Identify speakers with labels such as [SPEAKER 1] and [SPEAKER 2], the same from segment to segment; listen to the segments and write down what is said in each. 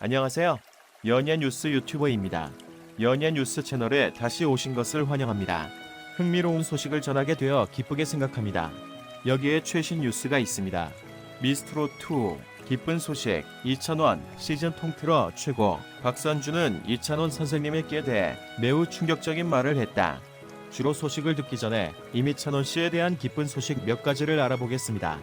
[SPEAKER 1] 안녕하세요. 연예뉴스 유튜버입니다. 연예뉴스 채널에 다시 오신 것을 환영합니다. 흥미로운 소식을 전하게 되어 기쁘게 생각합니다. 여기에 최신 뉴스가 있습니다. 미스트롯2 기쁜 소식. 이찬원 시즌 통틀어 최고. 박선주는 이찬원 선생님에게 대해 매우 충격적인 말을 했다. 주로 소식을 듣기 전에 이찬원 씨에 대한 기쁜 소식 몇 가지를 알아보겠습니다.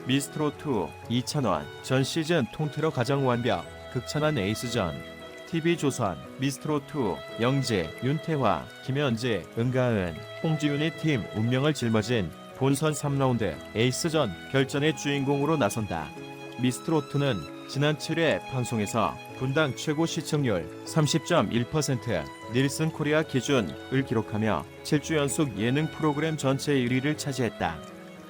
[SPEAKER 1] 미스트롯2 이찬원 전 시즌 통틀어 가장 완벽. 극찬한 에이스전. TV조선 미스트롯2 영재, 윤태화, 김현지, 은가은, 홍지윤이 팀 운명을 짊어진 본선 3라운드 에이스전 결전의 주인공으로 나선다. 미스트롯2는 지난 7회 방송에서 분당 최고 시청률 30.1% 닐슨 코리아 기준을 기록하며 7주 연속 예능 프로그램 전체 1위를 차지했다.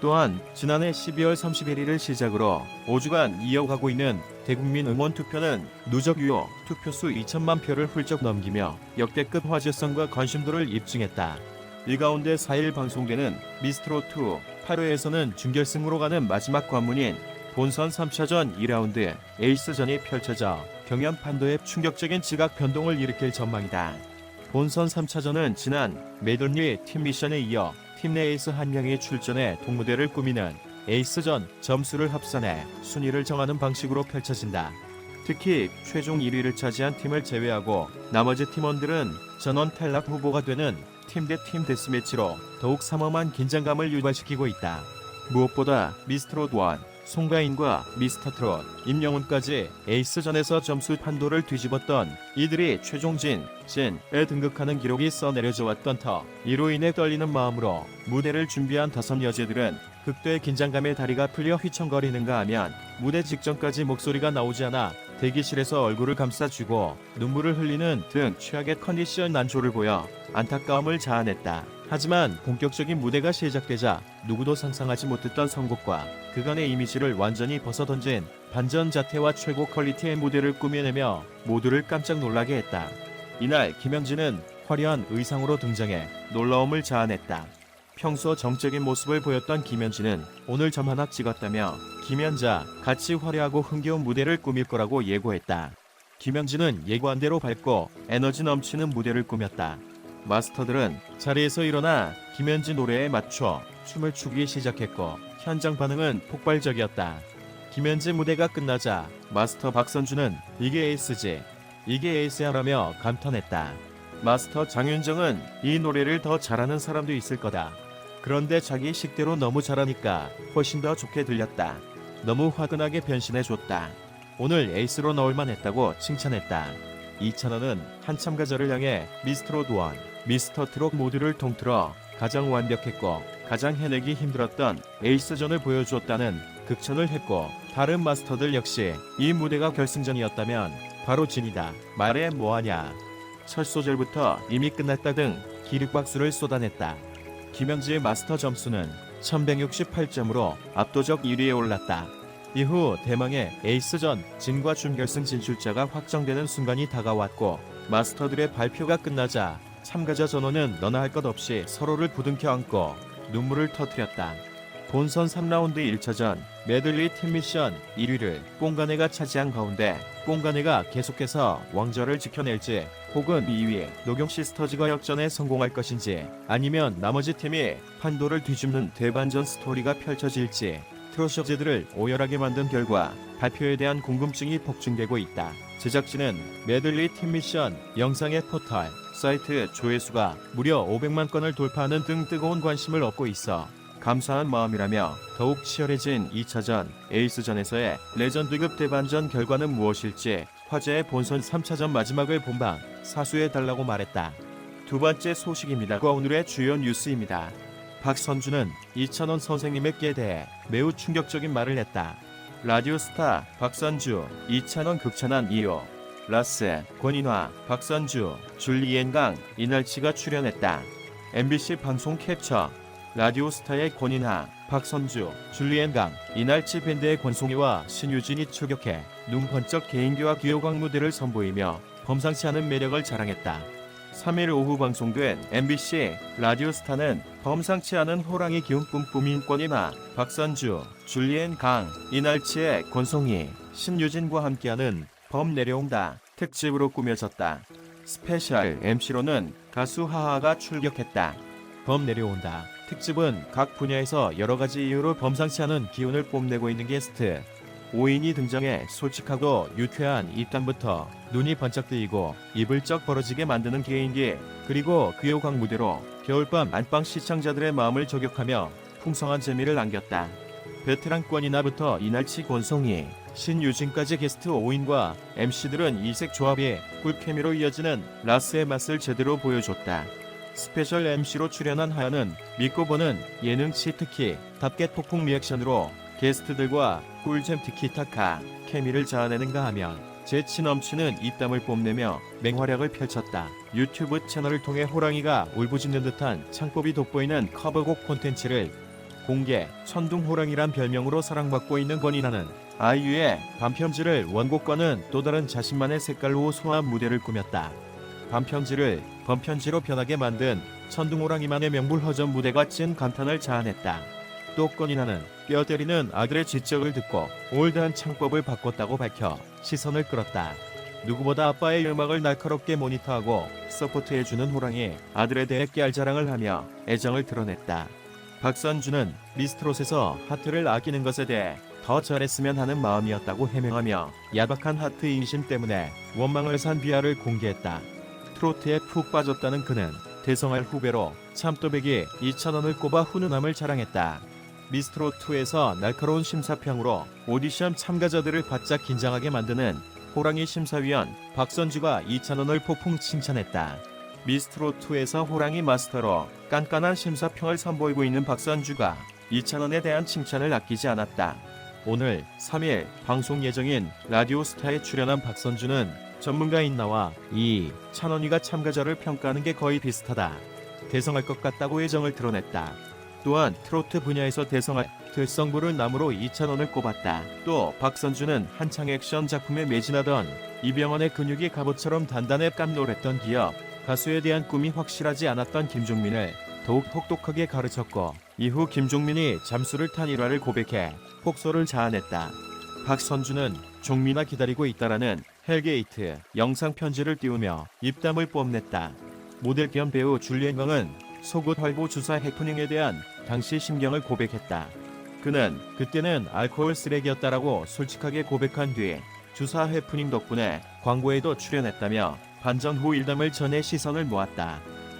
[SPEAKER 1] 또한 지난해 12월 31일을 시작으로 5주간 이어가고 있는 대국민 응원 투표는 누적 유효 투표수 2천만 표를 훌쩍 넘기며 역대급 화제성과 관심도를 입증했다. 이 가운데 4일 방송되는 미스트롯2 8회에서는 준결승으로 가는 마지막 관문인 본선 3차전 2라운드 에이스전이 펼쳐져 경연 판도에 충격적인 지각 변동을 일으킬 전망이다. 본선 3차전은 지난 매들리 팀 미션에 이어 팀 내 에이스 한 명이 출전해 동무대를 꾸미는 에이스전 점수를 합산해 순위를 정하는 방식으로 펼쳐진다. 특히 최종 1위를 차지한 팀을 제외하고 나머지 팀원들은 전원 탈락 후보가 되는 팀 대 팀 데스매치로 더욱 삼엄한 긴장감을 유발시키고 있다. 무엇보다 미스트롯1 송가인과 미스터트롯 임영웅까지 에이스전에서 점수 판도를 뒤집었던 이들이 최종 진에 등극하는 기록이 써내려져 왔던 터 이로 인해 떨리는 마음으로 무대를 준비한 5 여제들은 극도의 긴장감에 다리가 풀려 휘청거리는가 하면 무대 직전까지 목소리가 나오지 않아 대기실에서 얼굴을 감싸쥐고 눈물을 흘리는 등 최악의 컨디션 난조를 보여 안타까움을 자아냈다. 하지만 본격적인 무대가 시작되자 누구도 상상하지 못했던 선곡과 그간의 이미지를 완전히 벗어던진 반전자태와 최고 퀄리티의 무대를 꾸며내며 모두를 깜짝 놀라게 했다. 이날 김현진은 화려한 의상으로 등장해 놀라움을 자아냈다. 평소 정적인 모습을 보였던 김현진은 오늘 점 하나 찍었다며 김현자 같이 화려하고 흥겨운 무대를 꾸밀 거라고 예고했다. 김현진은 예고한 대로 밝고 에너지 넘치는 무대를 꾸몄다. 마스터들은 자리에서 일어나 김현진 노래에 맞춰 춤을 추기 시작했고 현장 반응은 폭발적이었다. 김현진 무대가 끝나자 마스터 박선주는 이게 에이스지, 이게 에이스야라며 감탄했다. 마스터 장윤정은 이 노래를 더 잘하는 사람도 있을 거다. 그런데 자기 식대로 너무 잘하니까 훨씬 더 좋게 들렸다. 너무 화끈하게 변신해줬다. 오늘 에이스로 나올만 했다고 칭찬했다. 이찬원은 한 참가자를 향해 미스트롯1, 미스터트롯 모두를 통틀어 가장 완벽했고 가장 해내기 힘들었던 에이스전을 보여주었다는 극찬을 했고 다른 마스터들 역시 이 무대가 결승전이었다면 바로 진이다. 말해 뭐하냐. 첫 소절부터 이미 끝났다 등 기립박수를 쏟아냈다. 김현지의 마스터 점수는 1168점으로 압도적 1위에 올랐다. 이후 대망의 에이스전 진과 준결승 진출자가 확정되는 순간이 다가왔고 마스터들의 발표가 끝나자 참가자 전원은 너나 할 것 없이 서로를 부둥켜 안고 눈물을 터뜨렸다. 본선 3라운드 1차전 메들리 팀 미션 1위를 뽕가네가 차지한 가운데 뽕가네가 계속해서 왕좌를 지켜낼지 혹은 2위 노경 시스터즈가 역전에 성공할 것인지 아니면 나머지 팀이 판도를 뒤집는 대반전 스토리가 펼쳐질지 트롯셔제들을 오열하게 만든 결과 발표에 대한 궁금증이 폭증되고 있다. 제작진은 메들리 팀 미션 영상의 포털 사이트 조회수가 무려 500만 건을 돌파하는 등 뜨거운 관심을 얻고 있어 감사한 마음이라며 더욱 치열해진 2차전 에이스전에서의 레전드급 대반전 결과는 무엇일지 화제의 본선 3차전 마지막을 본방 사수해달라고 말했다. 두 번째 소식입니다. 오늘의 주요 뉴스입니다. 박선주는 이찬원 선생님에게 대해 매우 충격적인 말을 했다. 라디오스타 박선주, 이찬원 극찬한 이유. 라스, 권인화, 박선주, 줄리엔강, 이날치가 출연했다. MBC 방송 캡처. 라디오스타의 권인하, 박선주, 줄리엔강, 이날치 밴드의 권송이와 신유진이 출격해 눈 번쩍 개인기와 귀요광 무대를 선보이며 범상치 않은 매력을 자랑했다. 3일 오후 방송된 MBC 라디오스타는 범상치 않은 호랑이 기운 뿜뿜인 권인하, 박선주, 줄리엔 강, 이날치의 권송이, 신유진과 함께하는 범 내려온다 특집으로 꾸며졌다. 스페셜 MC로는 가수 하하가 출격했다. 범 내려온다 특집은 각 분야에서 여러가지 이유로 범상치 않은 기운을 뽐내고 있는 게스트 5인이 등장해 솔직하고 유쾌한 입담부터 눈이 번쩍 뜨이고 입을 쩍 벌어지게 만드는 개인기, 그리고 귀요광 무대로 겨울밤 안방 시청자들의 마음을 저격하며 풍성한 재미를 안겼다. 베테랑 권이나부터 이날치 권송이, 신유진까지 게스트 5인과 MC들은 이색 조합이 꿀케미로 이어지는 라스의 맛을 제대로 보여줬다. 스페셜 MC로 출연한 하연은 믿고 보는 예능치 특히 답겟 폭풍 리액션으로 게스트들과 꿀잼 티키타카 케미를 자아내는가 하면 재치 넘치는 입담을 뽐내며 맹활약을 펼쳤다. 유튜브 채널을 통해 호랑이가 울부짖는 듯한 창법이 돋보이는 커버곡 콘텐츠를 공개, 천둥호랑이란 별명으로 사랑받고 있는 권이나는 아이유의 반편지를 원곡과는 또 다른 자신만의 색깔로 소화한 무대를 꾸몄다. 반편지를 번편지로 변하게 만든 천둥호랑이만의 명불허전 무대가 찐 감탄을 자아냈다. 또 권이나는 뼈 때리는 아들의 지적을 듣고 올드한 창법을 바꿨다고 밝혀 시선을 끌었다. 누구보다 아빠의 음악을 날카롭게 모니터하고 서포트해주는 호랑이 아들에 대해 깨알자랑을 하며 애정을 드러냈다. 박선주는 미스트롯에서 하트를 아끼는 것에 대해 더 잘했으면 하는 마음이었다고 해명하며 야박한 하트 인심 때문에 원망을 산 비하를 공개했다. 트로트에 푹 빠졌다는 그는 대성할 후배로 참또배기 2,000원을 꼽아 훈훈함을 자랑했다. 미스트롯2에서 날카로운 심사평으로 오디션 참가자들을 바짝 긴장하게 만드는 호랑이 심사위원 박선주가 2,000원을 폭풍 칭찬했다. 미스트롯2에서 호랑이 마스터로 깐깐한 심사평을 선보이고 있는 박선주가 2,000원에 대한 칭찬을 아끼지 않았다. 오늘 3일 방송 예정인 라디오스타에 출연한 박선주는 전문가인 나와 이 찬원이가 참가자를 평가하는 게 거의 비슷하다. 대성할 것 같다고 애정을 드러냈다. 또한 트로트 분야에서 대성할 들성부를 남으로 2,000원을 꼽았다. 또 박선주는 한창 액션 작품에 매진하던 이병헌의 근육이 갑옷처럼 단단해 깜놀했던 기업, 가수에 대한 꿈이 확실하지 않았던 김종민을 더욱 혹독하게 가르쳤고 이후 김종민이 잠수를 탄 일화를 고백해 폭소를 자아냈다. 박선주는 종민아 기다리고 있다라는 헬게이트 영상 편지를 띄우며 입담을 뽐냈다. 모델 겸 배우 줄리엔강은 속옷 활보 주사 해프닝에 대한 당시 심경을 고백했다. 그는 그때는 알코올 쓰레기였다라고 솔직하게 고백한 뒤 주사 해프닝 덕분에 광고에도 출연했다며 반전 후 일담을 전해 시선을 모았다.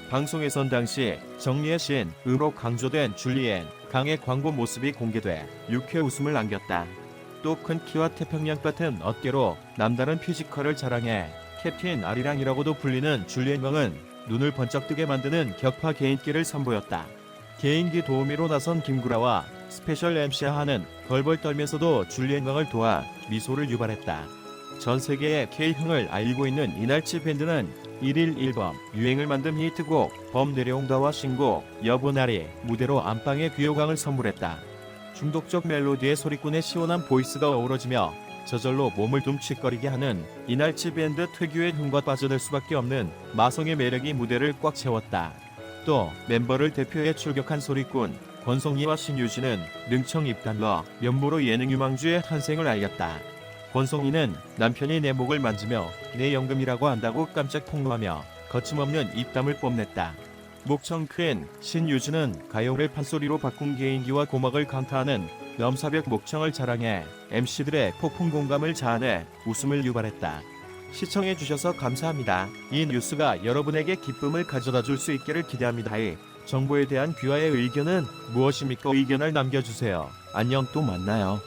[SPEAKER 1] 방송에선 당시 정리의 신으로 강조된 줄리엔 강의 광고 모습이 공개돼 유쾌 웃음을 안겼다. 또 큰 키와 태평양 같은 어깨로 남다른 피지컬을 자랑해 캡틴 아리랑이라고도 불리는 줄리엔 강은 눈을 번쩍 뜨게 만드는 격파 개인기를 선보였다. 개인기 도우미로 나선 김구라와 스페셜 MC 하는 벌벌 떨면서도 줄리엔 강을 도와 미소를 유발했다. 전 세계의 K흥을 알리고 있는 이날치 밴드는 1일 1범 유행을 만든 히트곡 범 내려온다와 신곡 여보나리 무대로 안방의 귀요광을 선물했다. 중독적 멜로디에 소리꾼의 시원한 보이스가 어우러지며 저절로 몸을 둠칫거리게 하는 이날치 밴드 특유의 흥과 빠져들 수밖에 없는 마성의 매력이 무대를 꽉 채웠다. 또 멤버를 대표해 출격한 소리꾼 권송이와 신유진은 능청 입단러 면모로 예능 유망주의 탄생을 알렸다. 권송이는 남편이 내 목을 만지며 내 연금이라고 한다고 깜짝 폭로하며 거침없는 입담을 뽐냈다. 목청 큰 신유진은 가요를 판소리로 바꾼 개인기와 고막을 강타하는 넘사벽 목청을 자랑해 MC들의 폭풍 공감을 자아내 웃음을 유발했다. 시청해주셔서 감사합니다. 이 뉴스가 여러분에게 기쁨을 가져다 줄 수 있기를 기대합니다. 이 정보에 대한 귀하의 의견은 무엇입니까? 의견을 남겨주세요. 안녕, 또 만나요.